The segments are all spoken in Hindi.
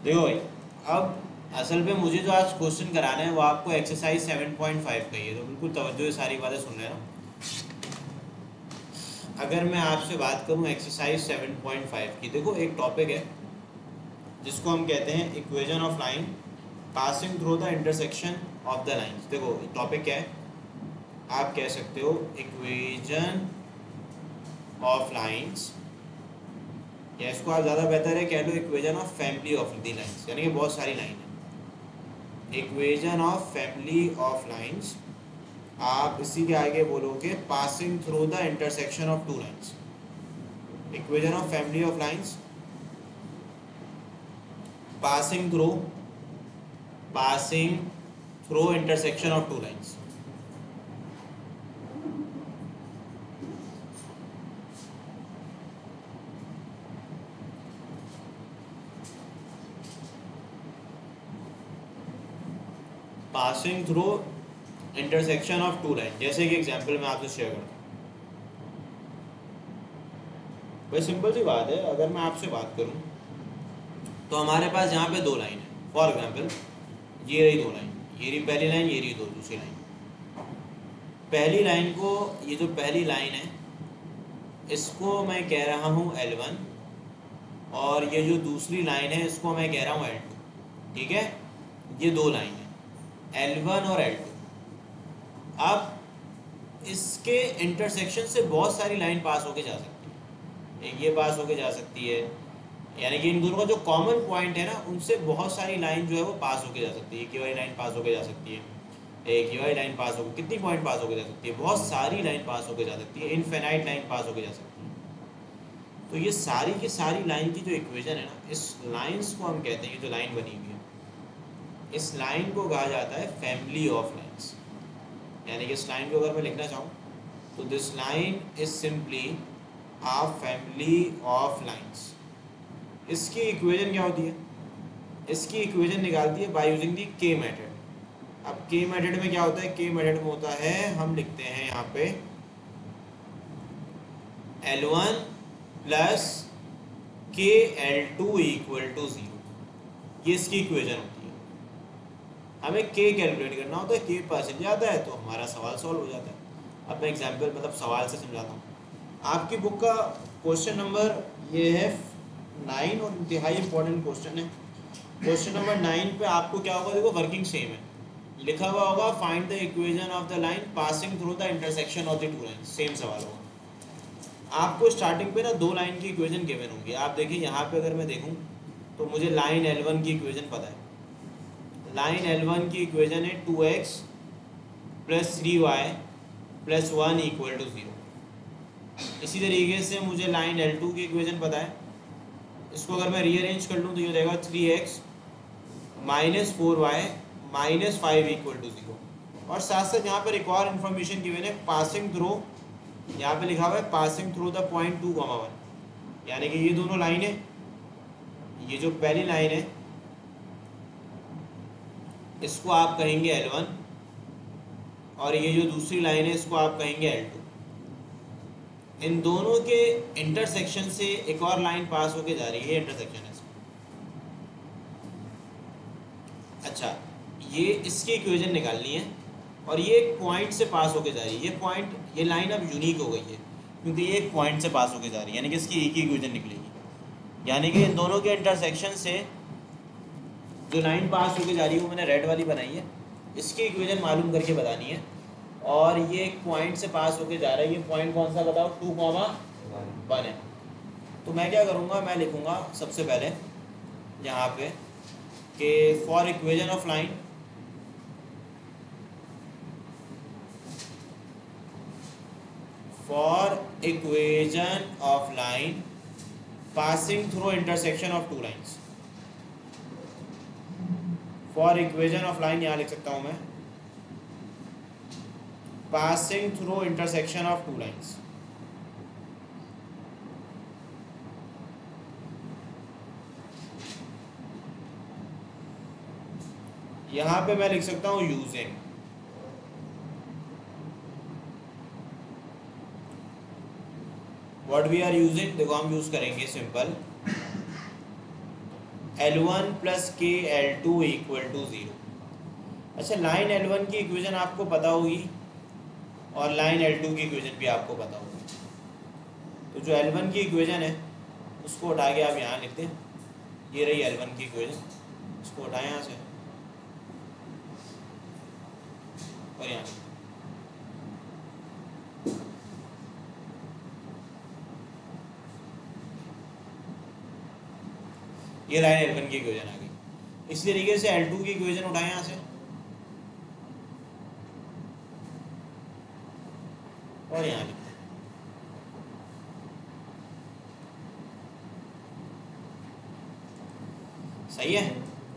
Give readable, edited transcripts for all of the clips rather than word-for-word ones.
देखो भाई, अब असल में मुझे जो आज क्वेश्चन कराना है वो आपको एक्सरसाइज 7.5 का ही है, तो बिल्कुल तवज्जो से सारी बातें सुन लेना। अगर मैं आपसे बात करूं एक्सरसाइज 7.5 की, देखो एक टॉपिक है जिसको हम कहते हैं equation of line passing through the intersection of the lines. देखो टॉपिक क्या है, आप कह सकते हो इक्वेशन ऑफ लाइंस, या इसको आप ज़्यादा बेहतर है कह लो equation of family of the lines, यानी कि बहुत सारी लाइन है। Equation of family of lines, आप इसी के आगे बोलोगे passing through the intersection of two lines. Equation of family of lines passing through intersection of two lines. Passing through intersection of two line, जैसे कि एग्जांपल मैं आपसे शेयर करता हूँ। भाई सिंपल सी बात है, अगर मैं आपसे बात करूँ तो हमारे पास यहाँ पे दो लाइन है। फॉर एग्जांपल ये रही दो लाइन, ये रही पहली लाइन, ये रही दूसरी लाइन। पहली लाइन को, ये जो पहली लाइन है इसको मैं कह रहा हूँ L1, और ये जो दूसरी लाइन है इसको मैं कह रहा हूँ L2। ठीक है, ये दो लाइन है L1 और L2। अब इसके इंटरसेक्शन से बहुत सारी लाइन पास होके जा सकती है। एक ये पास होके जा सकती है, यानी कि इन दोनों का जो कॉमन पॉइंट है ना, उनसे बहुत सारी लाइन जो है वो पास होके जा सकती है। एक ये वाली लाइन पास होके जा सकती है, एक ये वाली लाइन पास होकर, कितनी पॉइंट पास होके जा सकती है, बहुत सारी लाइन पास होके जा सकती है, इनफिनाइट लाइन पास होके जा सकती है। तो ये सारी की सारी लाइन की जो इक्वेशन है ना, इस लाइंस को हम कहते हैं, जो लाइन बनी हुई है इस लाइन को कहा जाता है फैमिली ऑफ लाइंस। यानी कि इस लाइन को अगर मैं लिखना चाहूँ तो this line is simply a family of lines. इसकी इक्वेशन क्या होती है, इसकी इक्वेशन निकालती है बाय यूजिंग दी के मेथड। अब के मेथड में क्या होता है, के मेथड में होता है, हम लिखते हैं यहाँ पे L1 प्लस के L2 इक्वल टू 0। ये इसकी इक्वेशन होती है। हमें के कैलकुलेट करना होता है, के पास चल जाता है तो हमारा सवाल सॉल्व हो जाता है। अब मैं एग्जाम्पल मतलब सवाल से समझाता हूँ। आपकी बुक का क्वेश्चन नंबर ये है 9 और इंतहाई इंपॉर्टेंट क्वेश्चन है। क्वेश्चन नंबर 9 पे आपको क्या होगा, देखो वर्किंग सेम है, लिखा हुआ होगा find the equation of the line passing through the intersection of the two line. Same सवाल होगा। आपको स्टार्टिंग पे ना दो लाइन की इक्वेशन गिवन होंगी। आप देखिए यहाँ पे अगर मैं देखूँ तो मुझे लाइन L1 की इक्वेशन पता है। लाइन L1 की इक्वेशन है 2x plus 3y plus 1 equal to 0। इसी तरीके से मुझे लाइन L2 की इक्वेशन पता है। इसको अगर मैं रीअरेंज कर लूँ तो ये हो जाएगा 3x minus 4y minus 5 equal to 0। और साथ साथ यहाँ पर एक और इन्फॉर्मेशन गिवन है, पासिंग थ्रू, यहाँ पे लिखा हुआ है पासिंग थ्रू द पॉइंट 2,1। यानी कि ये दोनों लाइन है, ये जो पहली लाइन है इसको आप कहेंगे L1, और ये जो दूसरी लाइन है इसको आप कहेंगे L2। इन दोनों के इंटरसेक्शन से एक और लाइन पास होके जा रही है, इंटरसेक्शन है। अच्छा, ये इसकी इक्वेशन निकालनी है, और ये एक पॉइंट से पास होके जा रही है। ये पॉइंट, ये लाइन अब यूनिक हो गई है क्योंकि ये एक पॉइंट से पास होके जा रही है, यानी कि इसकी एक ही इक्वेशन निकलेगी। यानी कि इन दोनों के इंटरसेक्शन से जो लाइन पास होके जा रही है वो मैंने रेड वाली बनाई है, इसकी इक्वेशन मालूम करके बतानी है। और ये एक पॉइंट से पास होके जा रहा है, ये पॉइंट कौन सा बताओ, 2,1 है। तो मैं क्या करूँगा, मैं लिखूँगा सबसे पहले यहाँ पे कि for equation of line, for equation of line passing through intersection of two lines. For equation of line यहाँ लिख सकता हूँ मैं passing through intersection of two lines. यहाँ पे मैं लिख सकता हूँ using, what we are using, देखो हम यूज करेंगे सिंपल L1 प्लस के L2 इक्वल टू 0। अच्छा, लाइन L1 की इक्वेशन आपको पता होगी और लाइन L2 की इक्वेशन भी आपको पता होगी। तो जो L1 की इक्वेशन है उसको उठा के आप यहाँ लिखते हैं, ये रही L1 की इक्वेशन, उसको उठाएं यहाँ से और यहाँ ये लाइन L1 की इक्वेशन आ गई। इसी तरीके से L2 की इक्वेशन उठाएं यहाँ से और यहाँ लिखते हैं। सही है।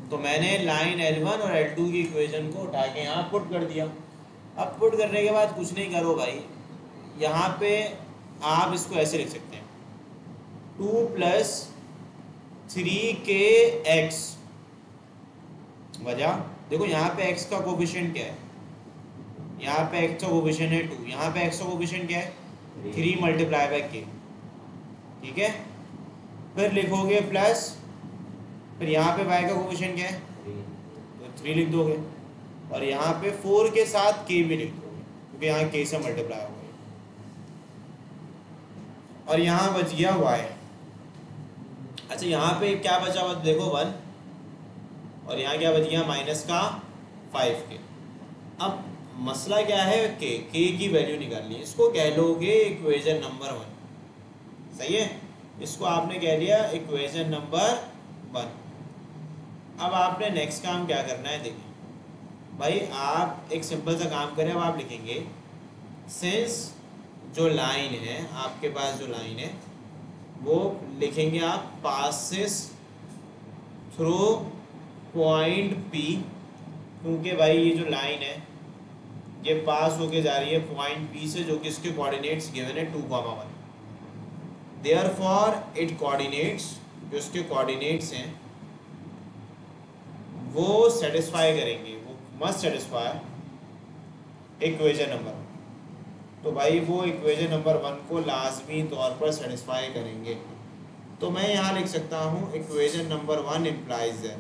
तो मैंने लाइन L1 और L2 की इक्वेशन को उठा के यहाँ पुट कर दिया। अब पुट करने के बाद कुछ नहीं करो भाई, यहाँ पे आप इसको ऐसे लिख सकते हैं 2 प्लस 3kx। वजह देखो, यहाँ पे x का कोफिशिएंट क्या है, यहाँ पे x का कोफिशिएंट है 2, यहाँ पे x का कोफिशिएंट क्या है 3 मल्टीप्लाई बाय k। ठीक है, फिर लिखोगे प्लस, फिर यहाँ पे y का कोफिशिएंट क्या है तो 3 लिख दोगे, और यहाँ पे 4 के साथ k भी लिख दोगे क्योंकि यहाँ k से मल्टीप्लाई हो गई, और यहाँ बच गया y। अच्छा, यहाँ पे क्या बचा हुआ देखो 1, और यहाँ क्या बच गया माइनस का 5k। अब मसला क्या है, k की वैल्यू निकालनी है, इसको कह लोगे इक्वेशन नंबर 1। सही है, इसको आपने कह लिया इक्वेशन नंबर 1। अब आपने नेक्स्ट काम क्या करना है, देखिए भाई आप एक सिंपल सा काम करें। अब आप लिखेंगे सिंस जो लाइन है आपके पास, जो लाइन है वो लिखेंगे आप पासिस थ्रू पॉइंट P, क्योंकि भाई ये जो लाइन है ये पास होके जा रही है पॉइंट P से, जो कि इसके कोऑर्डिनेट्स गिवन है 2,1। देयरफॉर इट कोऑर्डिनेट्स, जो इसके कोऑर्डिनेट्स हैं वो सेटिस्फाई करेंगे, वो मस्ट सेटिस्फाई इक्वेशन नंबर 1। तो भाई वो इक्वेशन नंबर 1 को लाजमी तौर पर सेटिस्फाई करेंगे। तो मैं यहाँ लिख सकता हूँ इक्वेशन नंबर 1 इम्प्लाइज है।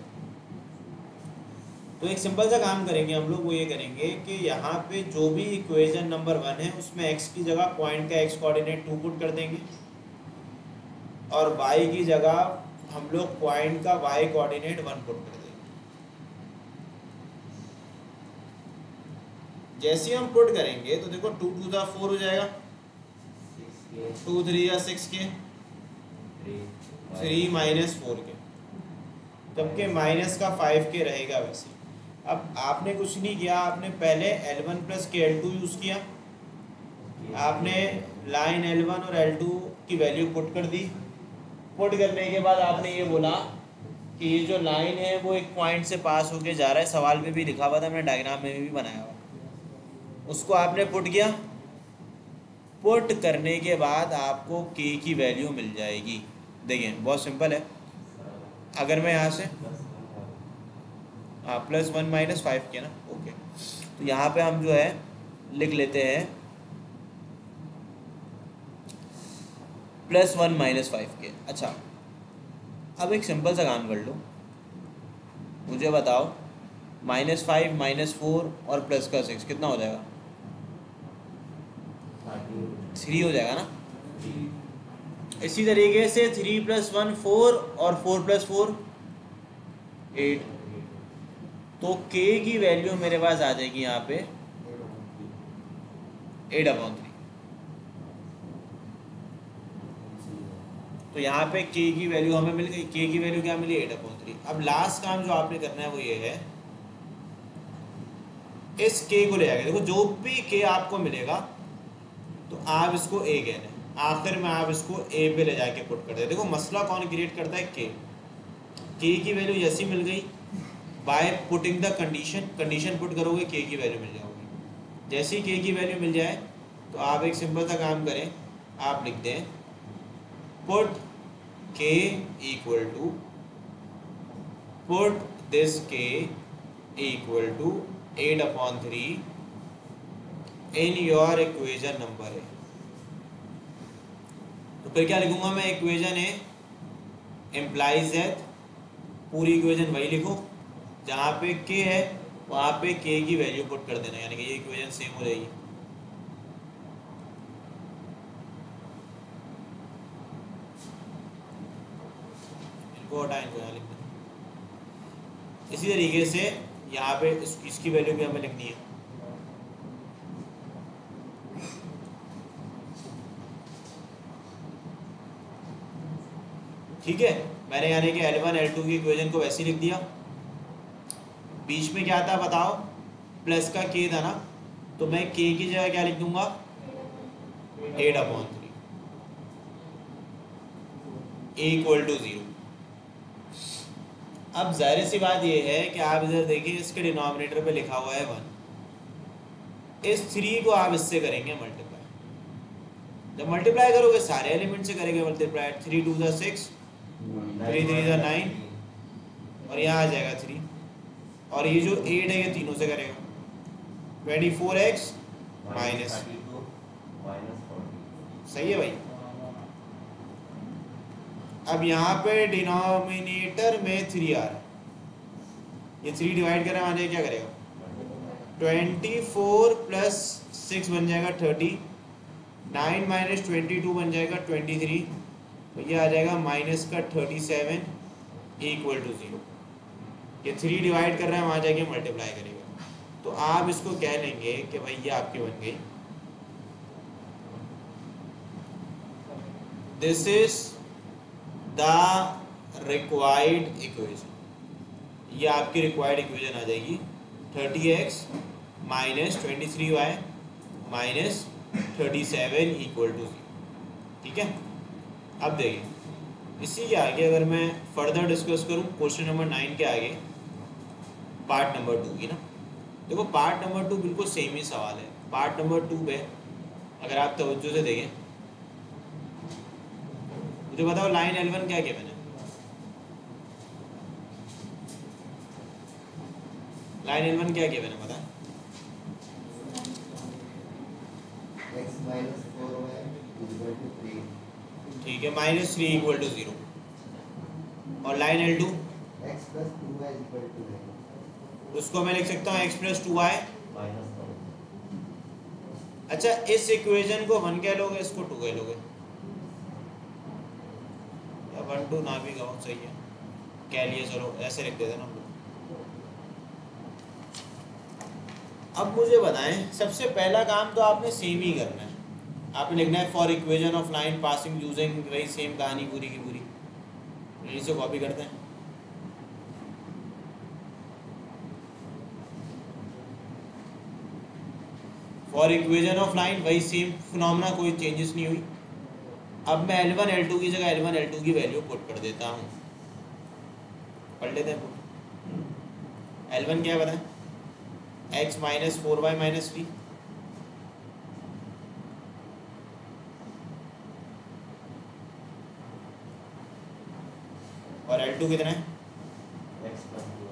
तो एक सिंपल सा काम करेंगे हम लोग, वो ये करेंगे कि यहाँ पे जो भी इक्वेशन नंबर 1 है उसमें x की जगह पॉइंट का x कोऑर्डिनेट 2 पुट कर देंगे, और y की जगह हम लोग पॉइंट का y कोऑर्डिनेट 1 पुट कर देंगे। जैसे हम पुट करेंगे तो देखो 2 2 दा 4 हो जाएगा, 2 3 या 6 के 3 माइनस 4 के, जबकि माइनस का 5 के रहेगा वैसे। अब आपने कुछ नहीं किया, आपने पहले L1 प्लस के L2 यूज़ किया, आपने लाइन L1 और L2 की वैल्यू पुट कर दी। पुट करने के बाद आपने ये बोला कि ये जो लाइन है वो एक पॉइंट से पास होके जा रहा है, सवाल में भी लिखा हुआ था, मैंने डायग्राम में भी बनाया हुआ, उसको आपने पुट किया। पुट करने के बाद आपको k की वैल्यू मिल जाएगी। देखिए बहुत सिंपल है, अगर मैं यहाँ से प्लस 1 माइनस 5 के ना, ओके, तो यहाँ पे हम जो है लिख लेते हैं प्लस 1 माइनस 5 के। अच्छा, अब एक सिंपल सा काम कर लो, मुझे बताओ -5 -4 और प्लस का 6 कितना हो जाएगा? 3 हो जाएगा ना। इसी तरीके से 3 + 1 4 और 4 + 4 8। तो k की वैल्यू मेरे पास आ जाएगी यहाँ पे 8/3। तो यहाँ पे k की वैल्यू हमें मिल गई। k की वैल्यू क्या मिली? 8/3। अब लास्ट काम जो आपने करना है वो ये है, इस k को ले आएगा। देखो जो भी k आपको मिलेगा तो आप इसको a कहना है, आखिर में आप इसको a पे ले जाके पुट कर दे। देखो मसला कौन क्रिएट करता है? k की वैल्यू जैसी मिल गई, by putting the condition put करोगे k की वैल्यू मिल जाओगी। जैसे ही k की वैल्यू मिल जाए तो आप एक सिंपल सा काम करें, आप लिख दें put k equal to, put this k equal to 8/3 in your equation number है। तो फिर क्या लिखूंगा मैं? इक्वेशन है इम्प्लाइज दैट पूरी इक्वेशन वही लिखो, जहाँ पे के है वहाँ पे के की वैल्यू पुट कर देना, यानी कि ये इक्वेशन सेम हो जाएगी। इनको हटाएं, इनको यहाँ लिख दें। इसी तरीके से यहाँ पे इसकी वैल्यू भी हमें लिखनी है। ठीक है, मैंने यानी कि L1 L2 की इक्वेशन को वैसे ही लिख दिया। बीच में क्या था बताओ, प्लस का के था ना, तो मैं के की जगह क्या लिख दूंगा, 8/3 इक्वल टू 0। अब जाहिर सी बात ये है कि आप इधर देखिए, इसके डिनोमिनेटर पे लिखा हुआ है 1। इस 3 को आप इससे करेंगे मल्टीप्लाई। जब मल्टीप्लाई करोगे सारे एलिमेंट से करेंगे मल्टीप्लाई, 3 2 = 6, 3 3 = 9, और यहाँ आ जाएगा 3, और ये जो 8 है ये तीनों से करेगा, 24x माइनस, सही है भाई। अब यहाँ पे डिनोमिनेटर में 3 आ रहा है, ये 3 डिवाइड कर रहे हैं, आ जाए क्या करेगा, 24 + 6 बन जाएगा 30, 9 - 22 बन जाएगा 23, तो ये आ जाएगा माइनस का 37 इक्वल टू 0। ये 3 डिवाइड कर रहे हैं, वहाँ जाके मल्टीप्लाई करेगा, तो आप इसको कह लेंगे कि भाई ये आपकी बन गई, this is the required equation. ये आपकी रिक्वायर्ड इक्वेशन आ जाएगी, 30x - 23y - 37 इक्वल टू 0। ठीक है, अब देखिए इसी के आगे अगर मैं फर्दर डिस्कस करूं, क्वेश्चन नंबर 9 के आगे पार्ट नंबर 2 की ना, देखो पार्ट नंबर 2 बिल्कुल सेम ही सवाल है। पार्ट नंबर 2 पे अगर आप तवज्जो से देखें, मुझे बताओ लाइन L1 क्या गिवन है, लाइन L1 क्या गिवन है बता। x - 4y = 3। ठीक है, -3 इक्वल टू 0, और लाइन L2 x + 2y = 9। उसको मैं लिख सकता हूँ x + 2y। -1। अच्छा, इस इक्वेशन को 1 कह लोगे, इसको 2 कह लोगे, या 1 2 ना भी कहो, सही है, कह लिए, चलो ऐसे लिख देते ना हम लोग। अब मुझे बताएं, सबसे पहला काम तो आपने सेम ही करना है, आपने लिखना है for equation of line passing using, वही सेम कहानी पूरी की पूरी, यहीं से कॉपी करते हैं। फॉर इक्वेशन ऑफ लाइन वही सेम फिनोमेना, कोई चेंजेस नहीं हुई। अब मैं L1 L2 की जगह L1 L2 की वैल्यू पुट कर देता हूँ, पढ़ लेते हैं पुट। L1 क्या बताएं, x - 4y - 3, और L2 कितना है, x + 2y।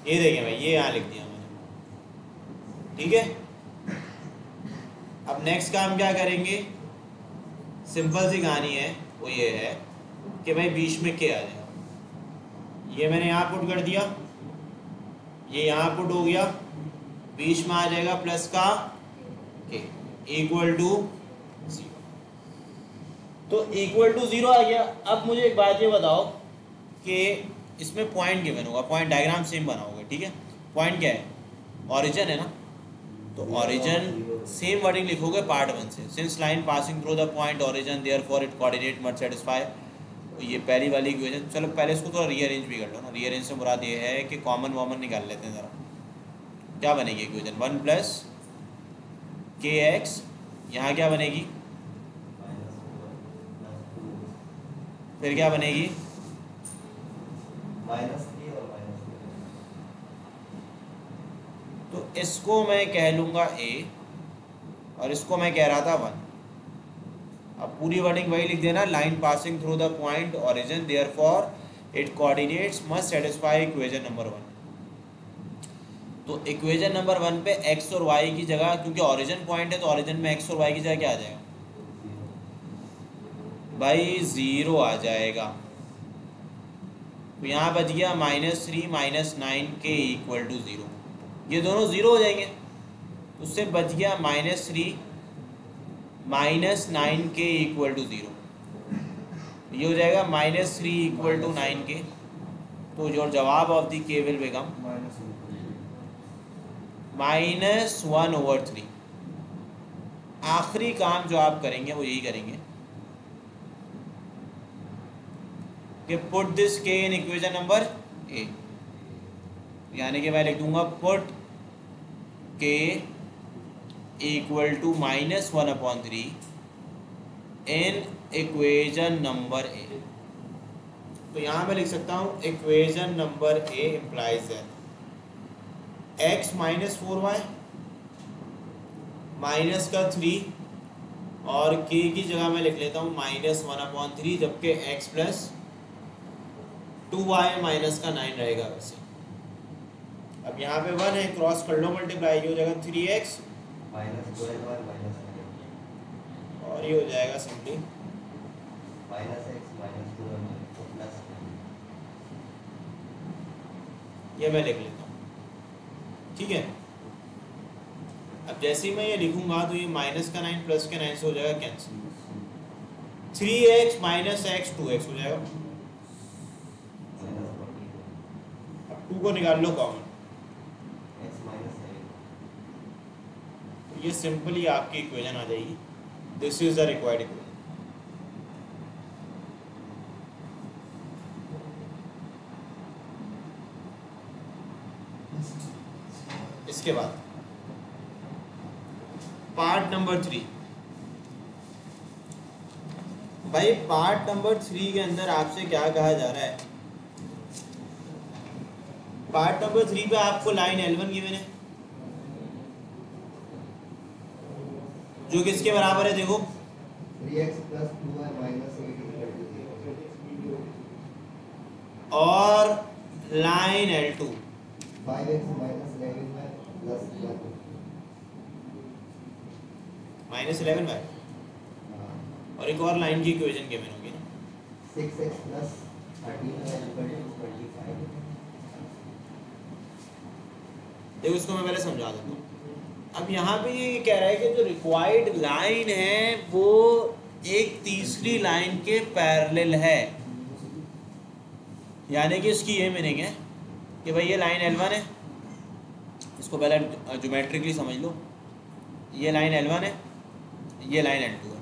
ये देखें भाई, ये यहाँ लिख दिया मैंने। ठीक है, अब नेक्स्ट काम क्या करेंगे, सिंपल सी कहानी है, वो ये है कि भाई बीच में के आ जाएगा, ये मैंने यहाँ पुट कर दिया, ये यहाँ पुट हो गया, बीच में आ जाएगा प्लस का के इक्वल टू 0, तो इक्वल टू 0 आ गया। अब मुझे एक बात ये बताओ कि इसमें पॉइंट गिवन होगा, पॉइंट डायग्राम सेम बनाओगे, ठीक है। पॉइंट क्या है, ओरिजिन है ना, तो ओरिजिन सेम वर्डिंग लिखोगे पार्ट 1 से, since line passing through the point origin therefore it coordinate must satisfy. ये पहली वाली इक्वेशन, चलो पहले इसको थोड़ा रीअरेंज भी कर लो ना। रीअरेंज से मुराद ये है कि कॉमन वॉमन निकाल लेते हैं ज़रा, क्या बनेगी इक्वेशन, 1 + kx, यहाँ क्या बनेगी, फिर क्या बनेगी, -3 और -2। तो इसको मैं कह लूँगा a, और इसको मैं कह रहा था 1। अब पूरी वर्डिंग वही लिख देना, line passing through the point origin therefore it coordinates must satisfy equation number 1। तो इक्वेशन नंबर 1 पे x और y की जगह, क्योंकि ओरिजिन पॉइंट है तो ओरिजिन में x और y की जगह क्या आ जाएगा भाई 0 आ जाएगा। तो यहाँ बच गया -3 -9 k इक्वल टू 0। ये दोनों 0 हो जाएंगे, उससे बच गया -3 -9 k इक्वल टू 0। ये हो जाएगा -3 इक्वल टू 9 k। तो योर जवाब of the k will become -1/3। आखिरी काम जो आप करेंगे वो यही करेंगे कि put this k in equation number A, यानी कि मैं लिख दूंगा put k equal to -1/3 in equation number A. तो यहाँ मैं लिख सकता हूँ equation number A implies that x -4y minus का 3 और k की जगह मैं लिख लेता हूँ -1/3, जबकि x प्लस 2y माइनस का 9 रहेगा वैसे। अब यहाँ पे 1 है, क्रॉस कर लो, मल्टीप्लाई, ये हो जाएगा 3x -12 और और ये हो जाएगा सिंपली -x -2 प्लस ये मैं लिख लेता हूँ, ठीक है। अब जैसे ही मैं ये लिखूंगा तो ये माइनस का 9 प्लस के 9 से हो जाएगा cancel. 3x minus x 2x हो जाएगा। अब 2 को निकाल लो कॉमन, तो ये सिंपली आपकी इक्वेशन आ जाएगी। This is the required equation. इसके बाद पार्ट नंबर 3। भाई पार्ट नंबर 3 के अंदर आपसे क्या कहा जा रहा है? पार्ट नंबर 3 पे आपको लाइन L1 गिवन है जो किसके बराबर है, देखो 3x + 2y - 8 = 0 और line L2 5x - 11y + 1 -11y और एक और लाइन की इक्वेशन गिवन होगी ना 6x + 13y = 25। देखो इसको मैं पहले समझा देता हूँ। अब यहाँ पे ये कह रहा है कि जो रिक्वायर्ड लाइन है वो एक तीसरी लाइन के पैरेलल है, यानी कि इसकी ये मीनिंग है कि भाई ये लाइन L1 है, इसको पहले ज्योमेट्रिकली समझ लो। ये लाइन L1 है, ये लाइन L2 है।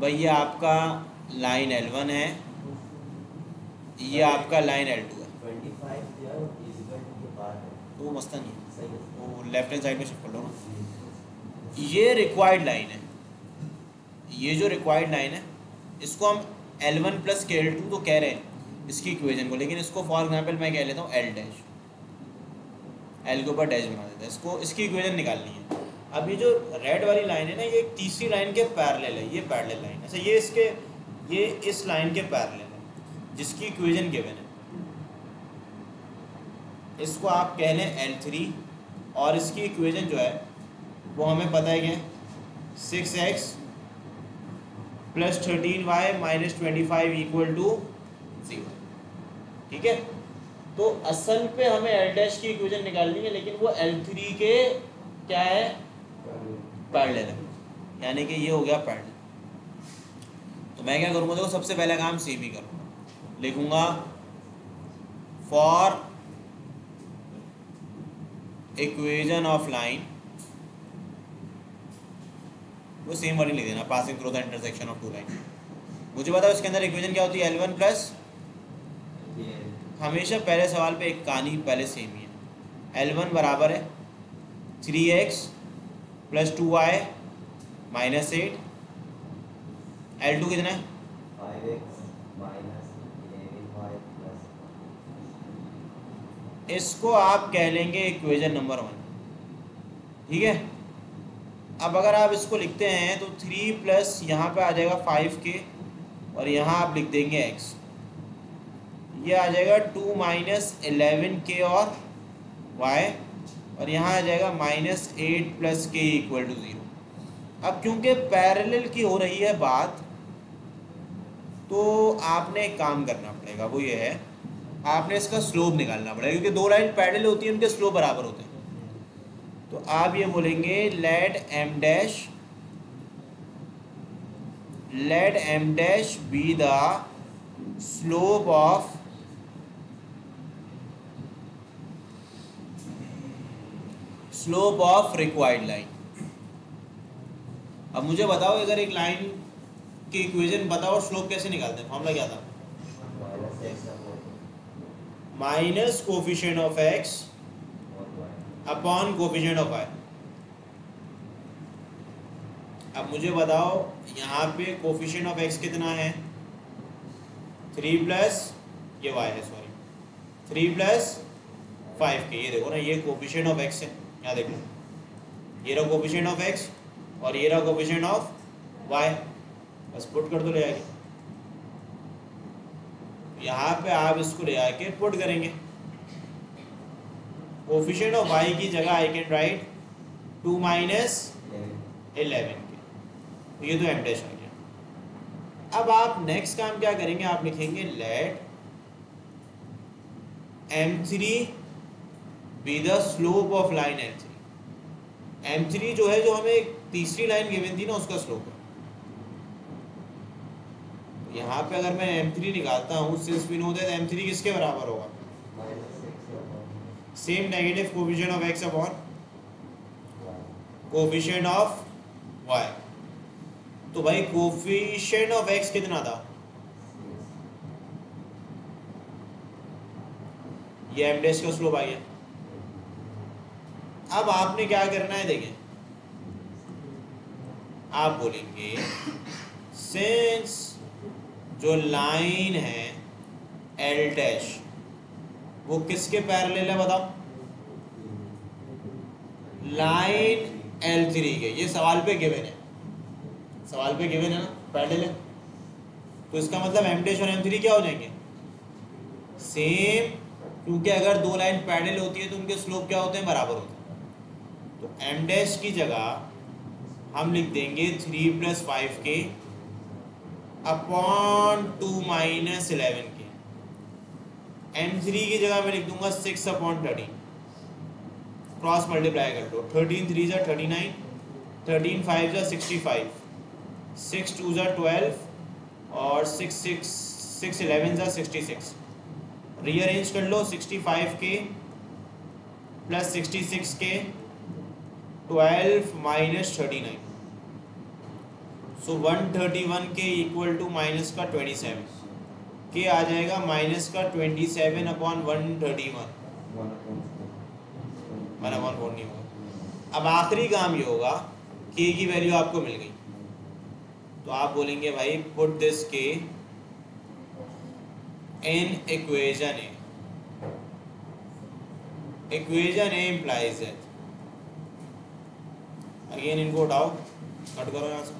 भाई ये आपका लाइन L1 है, ये आपका लाइन L2 है। 25 जो इक्वल टू के पास है तो वो मस्ता नहीं है, सही है। वो लेफ्ट हैंड साइड में शिफ्ट कर लो ना। ये रिक्वायर्ड लाइन है, ये जो रिक्वायर्ड लाइन है इसको हम L1 + KL2 तो कह रहे हैं इसकी इक्वेशन को, लेकिन इसको फॉर एग्जांपल मैं कह लेता हूँ L डैश, L के ऊपर डैश बना देता है, इसको इसकी इक्वेशन निकालनी है। अब ये जो रेड वाली लाइन है ना, ये एक तीसरी लाइन के पैरेलल है, ये पैरेलल लाइन है। अच्छा ये इस लाइन के पैरेलल है जिसकी इक्वेशन गिवन है, इसको आप कह लें L3 और इसकी इक्वेशन जो है वो हमें पता है कि 6x + 13y - 25 = 0, ठीक है। तो असल पे हमें L डैश की इक्वेशन निकालनी है, लेकिन वो L3 के क्या है, पैरेलल है, यानी कि ये हो गया पैरेलल। तो मैं क्या करूँगा, देखो सबसे पहला काम सेम ही करूँगा, लिखूँगा फॉर इक्वेशन ऑफ लाइन, वो सेम वर्ड लिख देना, passing through the intersection of two line. मुझे पता है उसके अंदर इक्वेशन क्या होती है, L1 प्लस, हमेशा पहले सवाल पे एक कहानी पहले सेम ही है। L1 बराबर है 3x + 2y - 8। L2 कितना है 5x - 11y + इसको आप कह लेंगे इक्वेशन नंबर 1, ठीक है। अब अगर आप इसको लिखते हैं तो 3 प्लस यहाँ पे आ जाएगा 5k और यहाँ आप लिख देंगे x, ये आ जाएगा 2 - 11k और y, और यहाँ आ जाएगा -8 + k = 0। अब क्योंकि पैरेलल की हो रही है बात, तो आपने एक काम करना पड़ेगा, वो ये है आपने इसका स्लोप निकालना पड़ेगा, क्योंकि दो लाइन पैरेलल होती है उनके स्लोप बराबर होते हैं। तो आप ये बोलेंगे let m dash be the slope of required line. अब मुझे बताओ, अगर एक लाइन की इक्वेशन बताओ और स्लोप कैसे निकालते हैं, फॉर्मूला क्या था? Minus coefficient of x upon coefficient of y। अब मुझे बताओ यहाँ पे कोफिशिएंट ऑफ x कितना है? 3 प्लस ये y है, सॉरी 3 + 5k। ये देखो ना, ये कोफिशिएंट ऑफ x है, यहाँ देखो, ये रहा कोफिशिएंट ऑफ x और ये रहा कोफिशिएंट ऑफ y। बस पुट कर दो ले आके, यहाँ पे आप इसको ले आके पुट करेंगे। कोफिशिएंट ऑफ y की जगह आई कैन राइट 2 - 11 के, तो ये तो m डैश आ गया। अब आप नेक्स्ट काम क्या करेंगे, आप लिखेंगे let m3 be the slope of line m3। m3 जो है, जो हमें तीसरी लाइन गिवन थी ना, उसका स्लोप है। यहाँ पे अगर मैं m3 निकालता हूँ, since we know that m3 किसके बराबर होगा? Same negative coefficient of x upon coefficient of y। तो भाई कोफिशिएंट ऑफ x कितना था? ये m डैश का स्लोप आ गया। अब आपने क्या करना है, देखें, आप बोलेंगे सिंस जो लाइन है l डैश वो किसके पैरेलल है बताओ? लाइन L3 के। ये सवाल पे गिवन है, सवाल पे गिवन है ना, पैरेलल है, तो इसका मतलब m डैश और m3 क्या हो जाएंगे? सेम, क्योंकि अगर दो लाइन पैरेलल होती है तो उनके स्लोप क्या होते हैं? बराबर होते हैं। तो m डैश की जगह हम लिख देंगे 3 + 5k अपॉन 2 - 11k। m3 की जगह मैं लिख दूंगा 6/13। क्रॉस मल्टीप्लाई कर दो, 13 3 = 39, 13 5 = 65, 6 2 = 12 और 6 11 = 66। रीअरेंज कर लो, 65k + 66k 12 - 39, सो 131k = माइनस का 27 के आ जाएगा, माइनस का 27/131, 1/4 नहीं होगा। अब आखिरी काम ये होगा, k की वैल्यू आपको मिल गई, तो आप बोलेंगे भाई put this k in equation A. Equation A implies that, again इनको उठाओ, कट करो यहाँ से।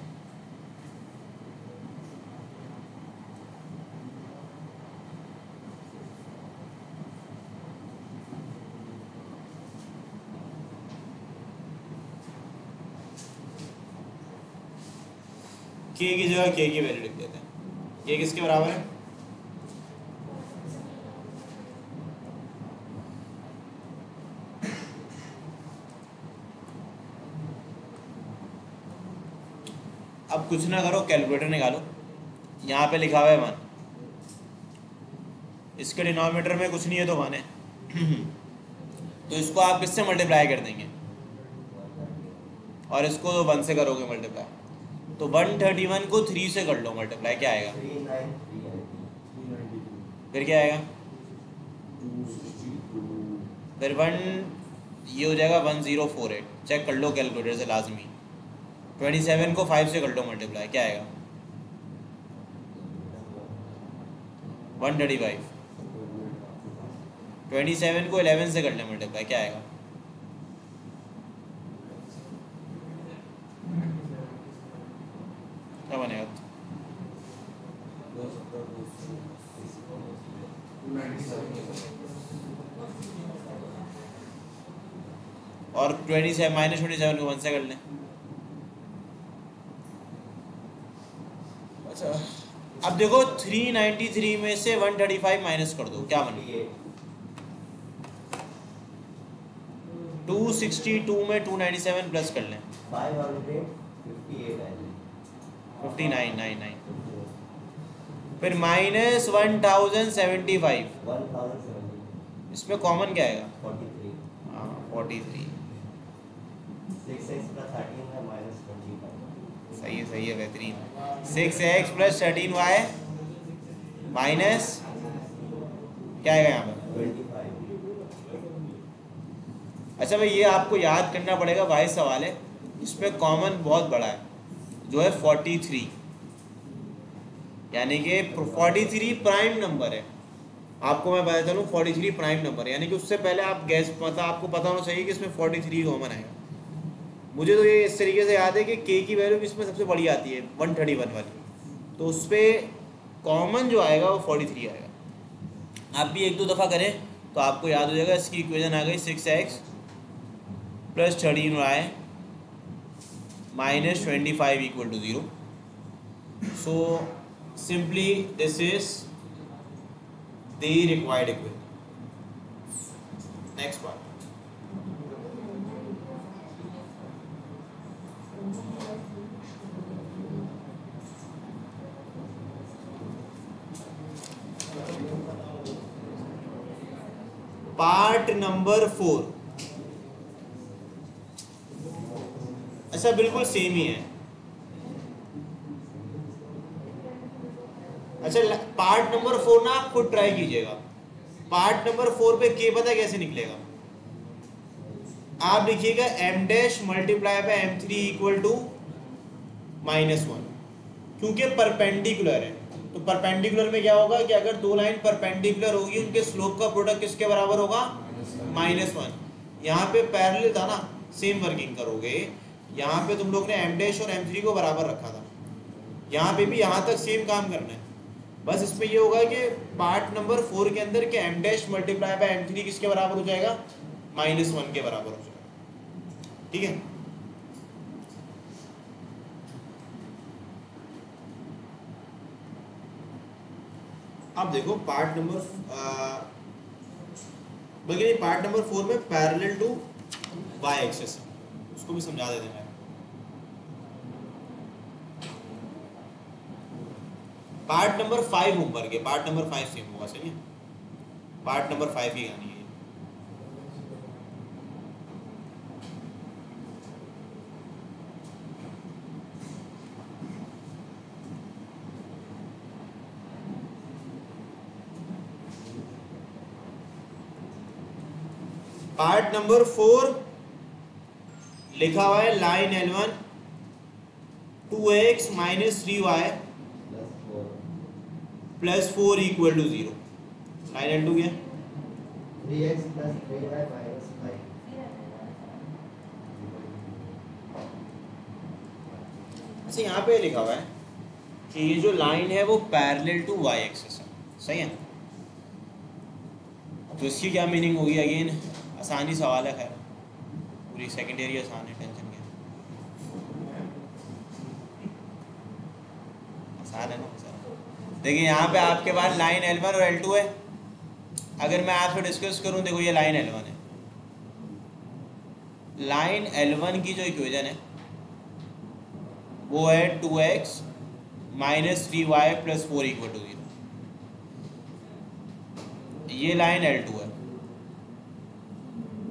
k की जगह k की वैल्यू लिख देते हैं। k किसके बराबर है? अब कुछ ना करो, कैलकुलेटर निकालो। यहाँ पे लिखा हुआ है 1, इसके डिनोमिनेटर में कुछ नहीं है तो 1 है। तो इसको आप किससे मल्टीप्लाई कर देंगे? और इसको 1 से करोगे मल्टीप्लाई, तो 131 को 3 से कर लो मल्टीप्लाई, क्या आएगा? फिर क्या आएगा? फिर 1, ये हो जाएगा 1048। चेक कर लो कैलकुलेटर से लाजमी। 27 को 5 से कर लो मल्टीप्लाई, क्या आएगा? 135। 27 को 11 से कर ले मल्टीप्लाई, क्या आएगा? क्या बनेगा? 297। और 27 माइनस 27 को 1 से कर लें। अच्छा अब देखो 393 में से 135 माइनस कर दो, क्या बने? 262 में 297 प्लस कर लें, 5999, फिर माइनस 1075, इसमें कॉमन क्या आएगा? 43। सही है बेहतरीन। 6x प्लस 13y माइनस क्या आएगा यहाँ पर? 25। अच्छा भाई ये आपको याद करना पड़ेगा, वाइस सवाल है, इसमें कॉमन बहुत बड़ा है जो है 43, यानी कि 43 प्राइम नंबर है। आपको मैं बता चलूँ 43 प्राइम नंबर है, यानी कि उससे पहले आप गैस आपको पता होना चाहिए कि इसमें 43 कॉमन आएगा। मुझे तो ये इस तरीके से याद है कि k की वैल्यू भी इसमें सबसे बड़ी आती है 131 वाली, तो उस पर कॉमन जो आएगा वो 43 आएगा। आप भी एक दो दफ़ा करें तो आपको याद हो जाएगा। इसकी इक्वेशन आ गई 6x plus 13y minus 25 equal to 0। So simply this is the required equation. Next part, part number 4। अच्छा बिल्कुल सेम ही है। अच्छा पार्ट नंबर 4 ना आप खुद ट्राई कीजिएगा। पार्ट नंबर 4 पे के पता कैसे निकलेगा? आप लिखिएगा m dash multiply by m3 equal to -1, क्योंकि परपेंडिकुलर है। तो परपेंडिकुलर में क्या होगा कि अगर दो लाइन परपेंडिकुलर होगी उनके स्लोप का प्रोडक्ट किसके बराबर होगा? -1। यहाँ पे पैरेलल था ना, सेम वर्किंग करोगे। यहाँ पे तुम लोग ने m डैश और m3 को बराबर रखा था, यहाँ पे भी यहाँ तक सेम काम करना है। बस इसमें ये होगा कि पार्ट नंबर 4 के अंदर के m dash multiply by m3 किसके बराबर हो जाएगा? -1 के बराबर हो जाएगा। ठीक है, अब देखो पार्ट नंबर बल्कि पार्ट नंबर 4 में पैरेलल टू y एक्सिस, उसको भी समझा देते हैं। पार्ट नंबर 5 ऊपर के, पार्ट नंबर 5 सेम होगा, सही है। पार्ट नंबर 5 ही आनी है। पार्ट नंबर 4 लिखा हुआ है line L1 2x minus 3y plus 4 equal to 0। Line L2 क्या? 3x plus 3y minus 5। अच्छा यहाँ पे लिखा हुआ है कि ये जो लाइन है वो पैरेलल टू y एक्सिस है, सही है। तो इसकी क्या मीनिंग होगी? अगेन आसानी सवाल है, खैर पूरी सेकेंडरी आसान है, टेंशन क्या, आसान है ना सर। देखिए यहाँ पे आपके पास लाइन L1 और L2 है। अगर मैं आपसे डिस्कस करूँ, देखो ये लाइन L1 है, लाइन L1 की जो इक्वेशन है वो है 2x minus 3y plus 4 equal to 0। ये लाइन L2 है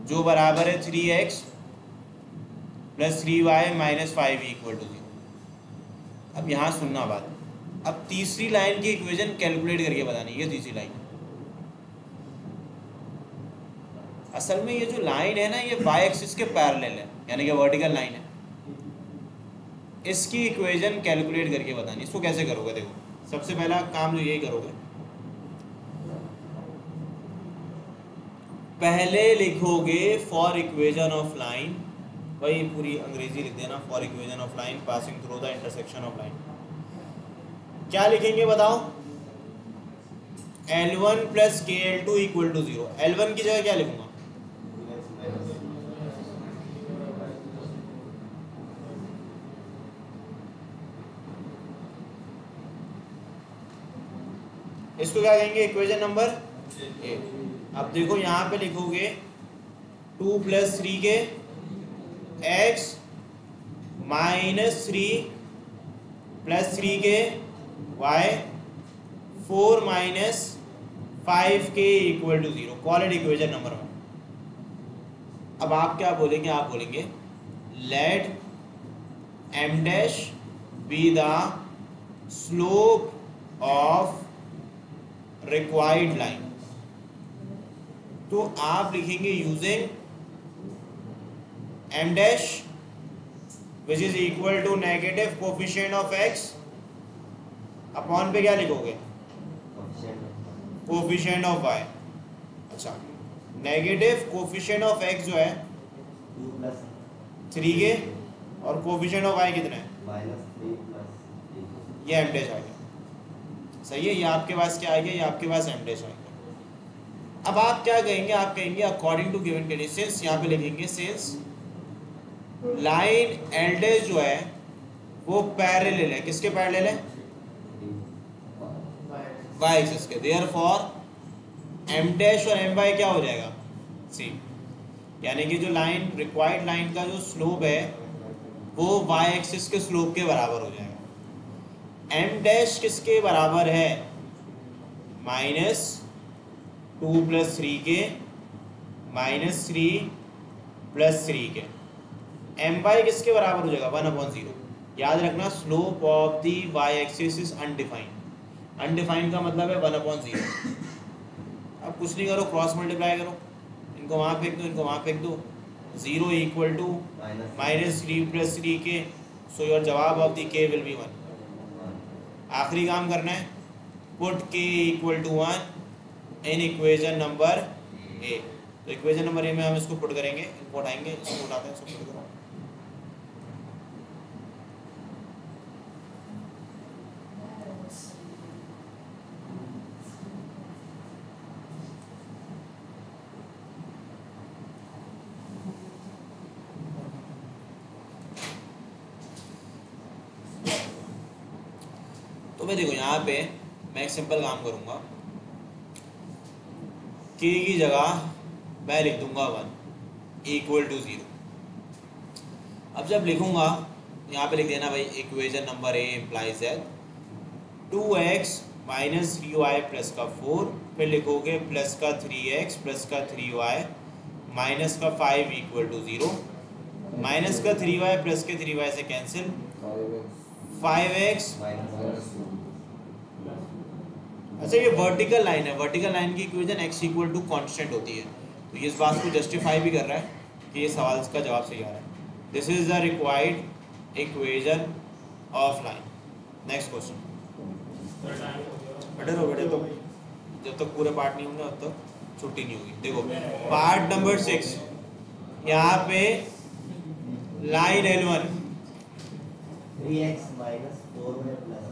जो बराबर है 3x plus 3y minus 5 equal to 0। अब यहाँ सुनना बात, अब तीसरी लाइन की इक्वेशन कैलकुलेट करके बतानी है। तीसरी लाइन असल में ये जो लाइन है ना, ये y एक्सिस के पैरेलल है, यानी कि वर्टिकल लाइन है। इसकी इक्वेशन कैलकुलेट करके बतानी। इसको कैसे करोगे? देखो सबसे पहला काम जो यही करोगे, पहले लिखोगे फॉर इक्वेशन ऑफ लाइन, वही पूरी अंग्रेजी लिख देना, for equation of line passing through the intersection of line. क्या लिखेंगे बताओ? L1 plus KL2 equal to 0। L1 की जगह क्या लिखूंगा? इसको क्या कहेंगे, इक्वेशन नंबर ए। अब देखो यहाँ पे लिखोगे 2 + 3 के x -3 + 3 के y 4 - 5 के = 0, कॉल इट इक्वेशन नंबर 1। अब आप क्या बोलेंगे, आप बोलेंगे let m dash be the slope of required line. तो आप लिखेंगे using m dash which is equal to negative coefficient of x upon पे क्या लिखोगे, कोफिशिएंट ऑफ y। अच्छा, नेगेटिव कोफिशिएंट ऑफ x जो है 3 के और कोफिशिएंट ऑफ y कितना है, ये m डैश आ गया। सही है, ये आपके पास क्या आ गया, ये आपके पास m डैश आ गया। अब आप क्या कहेंगे, आप कहेंगे अकॉर्डिंग टू गिवन कंडीशंस, यहाँ पे लिखेंगे सिंस लाइन l डैश जो है वो पैरेलल है, किसके पैरेलल है, y एक्सिस के, देयरफॉर m डैश और my क्या हो जाएगा, सेम। यानी कि जो लाइन रिक्वायर्ड लाइन का जो स्लोप है वो y एक्सिस के स्लोप के बराबर हो जाएगा। m डैश किसके बराबर है, -2 + 3 के -3 + 3 के। my किसके बराबर हो जाएगा, 1/0। याद रखना slope of the y axis is undefined. Undefined का मतलब है 1/0। अब कुछ नहीं करो, क्रॉस मल्टीप्लाई करो, इनको वहाँ फेंक दो, इनको वहाँ फेंक दो, 0 = -3 + 3 के। सो योर जवाब of the k will be 1। आखिरी काम करना है, put k = 1 in equation number A. तो इक्वेशन नंबर ए में हम इसको पुट करेंगे, इनको उठाएंगे, इसको उठाते हैं, इसको पुट करो। तो भाई देखो यहाँ पे मैं एक सिंपल काम करूँगा, k की जगह मैं लिख दूंगा 1 = 0। अब जब लिखूंगा यहाँ पे लिख देना भाई equation number A implies that 2x - 3y + का 4, फिर लिखोगे प्लस का 3x + का 3y माइनस का 5 = 0, माइनस का 3y प्लस के 3y से कैंसिल, 5x। अच्छा, ये वर्टिकल लाइन है, वर्टिकल लाइन की इक्वेशन x = कांस्टेंट होती है, तो ये इस बात को जस्टिफाई भी कर रहा है कि ये सवाल का जवाब सही आ रहा है। This is the required equation of line. Next question. बैठे रहो, बैठे, तो जब तक पूरे पार्ट नहीं होंगे तब तक छुट्टी नहीं होगी। देखो पार्ट नंबर 6, यहाँ पे लाइन L1 3x - 4y +